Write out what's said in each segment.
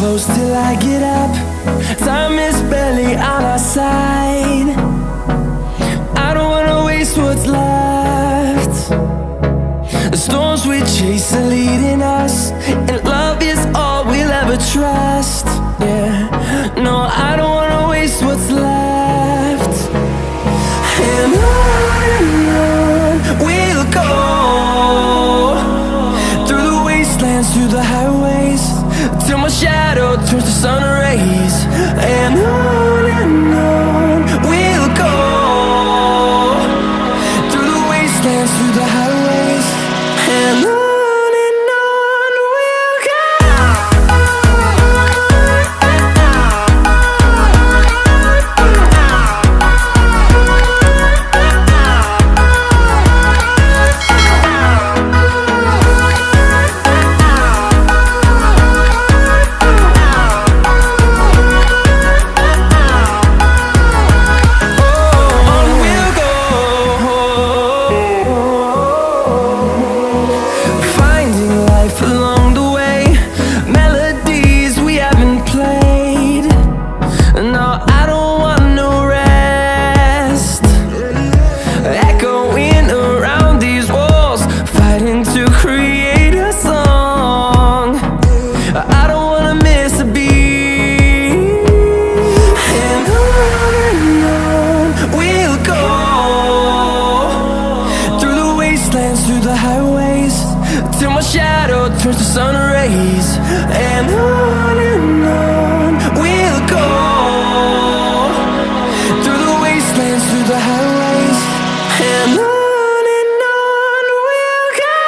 close till I get up. Time is barely on our side. I don't wanna waste what's left. The storms we chase are leading us, and love is all we'll ever trust. Yeah, no, I don't wanna waste what's left. And on we'll go, through the wastelands, through the highways, till my shadow turns to sun rays. And on we'll go, through the wastelands, through the highways, and on we'll go. Through the highways, till my shadow turns to sun rays. And on we'll go, through the wastelands, through the highways, and on we'll go.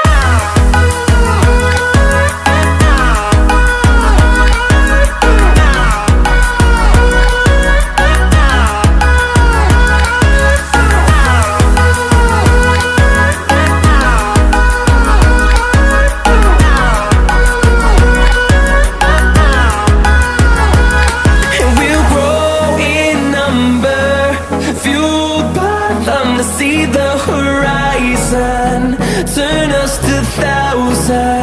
To see the horizon, turn us to thousands.